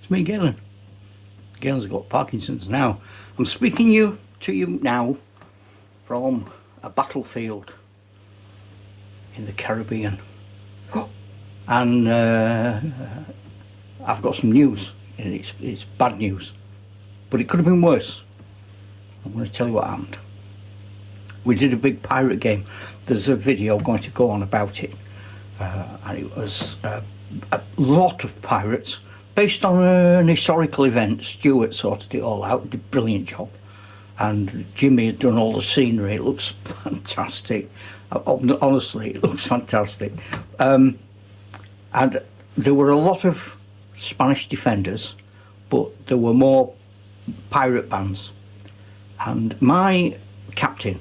It's me, Galen. Galen's got Parkinson's now. I'm speaking to you now from a battlefield in the Caribbean. And I've got some news, and it's bad news, but it could have been worse. I'm going to tell you what happened. We did a big pirate game. There's a video going to go on about it, and it was a lot of pirates based on an historical event. Stuart sorted it all out, did a brilliant job, and Jimmy had done all the scenery. It looks fantastic. Honestly, it looks fantastic. And there were a lot of Spanish defenders, but there were more pirate bands. And my captain,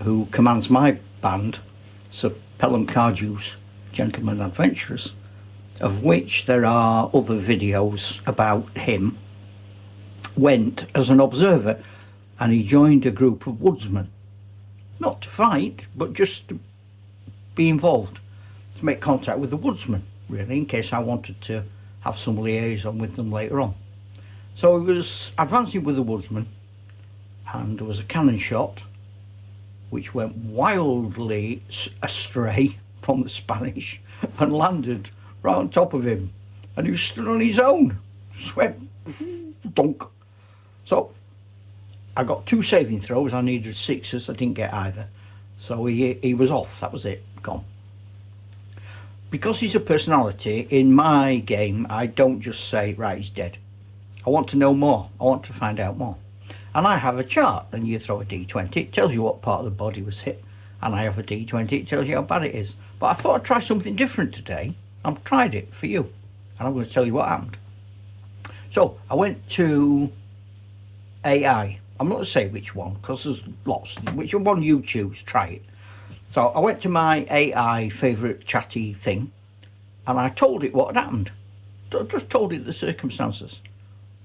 who commands my band, Sir Pelham Cardew's Gentlemen Adventurers, of which there are other videos about him, went as an observer, and he joined a group of woodsmen, not to fight, but just to be involved, to make contact with the woodsmen, really, in case I wanted to have some liaison with them later on. So he was advancing with the woodsmen, and there was a cannon shot which went wildly astray from the Spanish and landed right on top of him, and he was stood on his own. Just went dunk. So I got 2 saving throws. I needed 6s. I didn't get either, so he was off. That was it, gone. Because he's a personality in my game, I don't just say, right, he's dead. I want to know more. I want to find out more. And I have a chart, and you throw a d20, it tells you what part of the body was hit, and I have a d20, it tells you how bad it is. But I thought I'd try something different today. I've tried it for you, and I'm going to tell you what happened. So I went to AI. I'm not going to say which one, because there's lots. Which one you choose, try it. So I went to my AI favourite chatty thing, and I told it what had happened. Just told it the circumstances.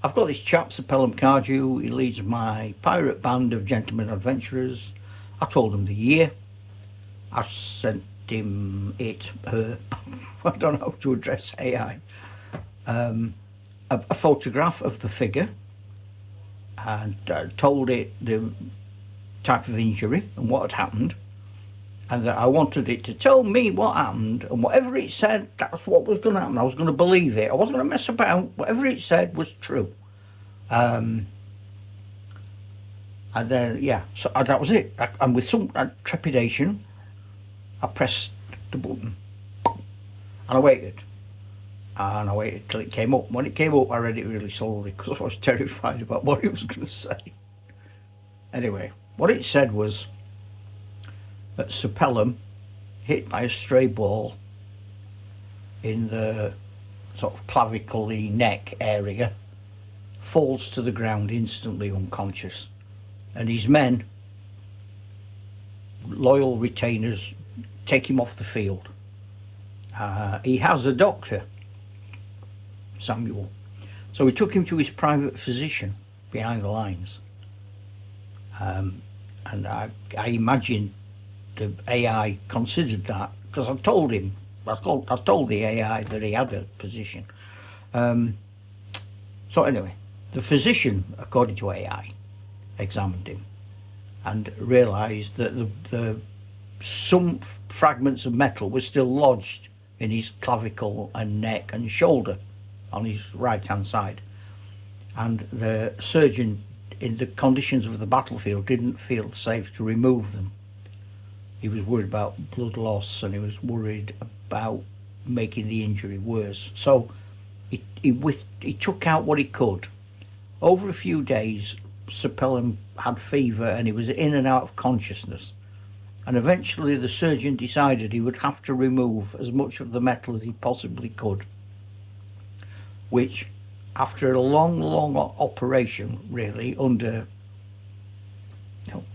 I've got this chap, Sir Pelham Cardew. He leads my pirate band of Gentlemen Adventurers. I told him the year. I sent him her, I don't know how to address AI, a photograph of the figure, and told it the type of injury and what had happened, and that I wanted it to tell me what happened, and whatever it said, that's what was going to happen. I was going to believe it. I wasn't going to mess about. Whatever it said was true. And then, yeah, so that was it. And with some trepidation, I pressed the button, and I waited. And I waited till it came up. When it came up, I read it really slowly, because I was terrified about what it was going to say. Anyway, what it said was that Sir Pelham, hit by a stray ball in the sort of clavicle-y neck area, falls to the ground instantly unconscious, and his men, loyal retainers, take him off the field. He has a doctor, Samuel, so he took him to his private physician behind the lines, and I imagine the AI considered that, because I told him, I told the AI that he had a physician. So anyway, the physician, according to AI, examined him and realised that some fragments of metal were still lodged in his clavicle and neck and shoulder on his right hand side, and the surgeon, in the conditions of the battlefield, didn't feel safe to remove them. He was worried about blood loss, and he was worried about making the injury worse. So he took out what he could. Over a few days, Sir Pelham had fever, and he was in and out of consciousness. And eventually the surgeon decided he would have to remove as much of the metal as he possibly could, which, after a long operation, really, under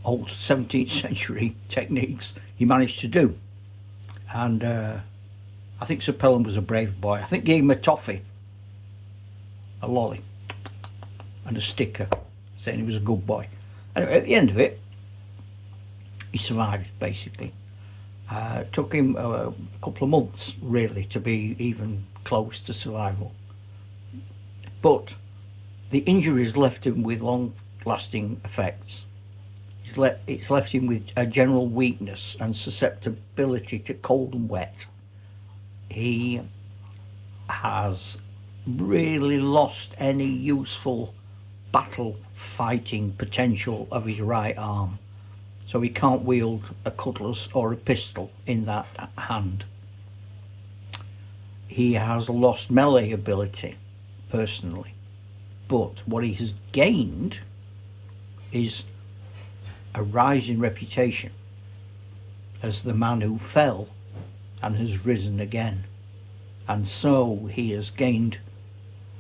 old 17th century techniques, he managed to do. And I think Sir Pelham was a brave boy. I think he gave him a toffee, a lolly, and a sticker saying he was a good boy. Anyway, at the end of it, he survived, basically. It took him a couple of months, really, to be even close to survival. But the injuries left him with long-lasting effects. It's left him with a general weakness and susceptibility to cold and wet. He has really lost any useful battle fighting potential of his right arm, so he can't wield a cutlass or a pistol in that hand. He has lost melee ability personally, but what he has gained is a rising reputation as the man who fell and has risen again. And so he has gained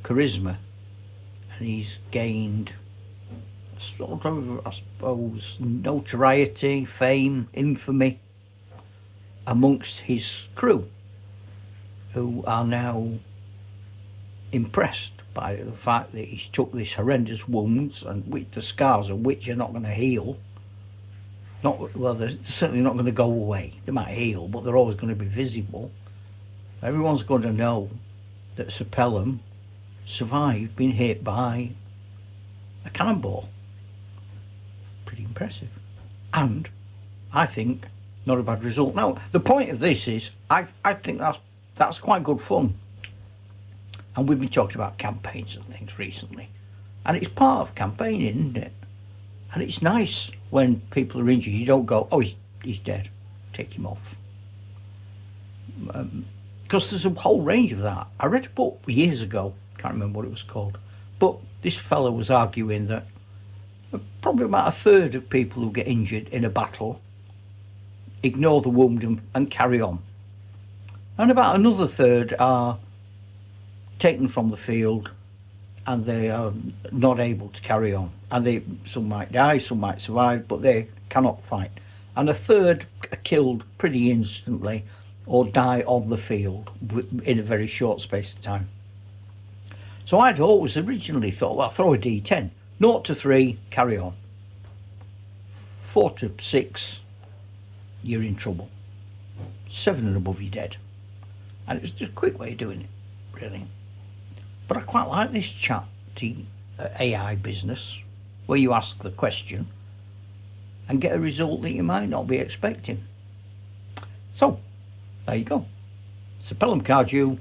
charisma, and he's gained sort of, I suppose, notoriety, fame, infamy amongst his crew, who are now impressed by the fact that he's took these horrendous wounds, and the scars of which are not going to heal. They're certainly not going to go away. They might heal, but they're always going to be visible. Everyone's going to know that Sir Pelham survived being hit by a cannonball. Pretty impressive. And I think not a bad result. Now, the point of this is, I think that's quite good fun. And we've been talking about campaigns and things recently. And it's part of campaigning, isn't it? And it's nice when people are injured. You don't go, oh, he's dead, take him off. Because there's a whole range of that. I read a book years ago, can't remember what it was called, but this fellow was arguing that probably about a third of people who get injured in a battle ignore the wound and carry on. And about another third are taken from the field and they are not able to carry on. And some might die, some might survive, but they cannot fight. And a third are killed pretty instantly or die on the field in a very short space of time. So I'd always originally thought, well, throw a D10. 0 to 3, carry on. 4 to 6, you're in trouble. 7 and above, you're dead. And it's just a quick way of doing it, really. But I quite like this chat AI business, where you ask the question and get a result that you might not be expecting. So, there you go. Sir Pelham Cardew,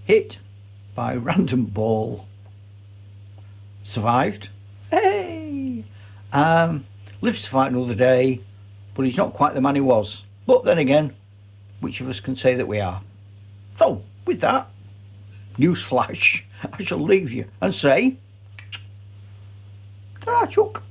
hit by random ball, survived. Hey! Lives to fight another day, but he's not quite the man he was. But then again, which of us can say that we are? So, with that, newsflash, I shall leave you and say, ta-ra, Chuck.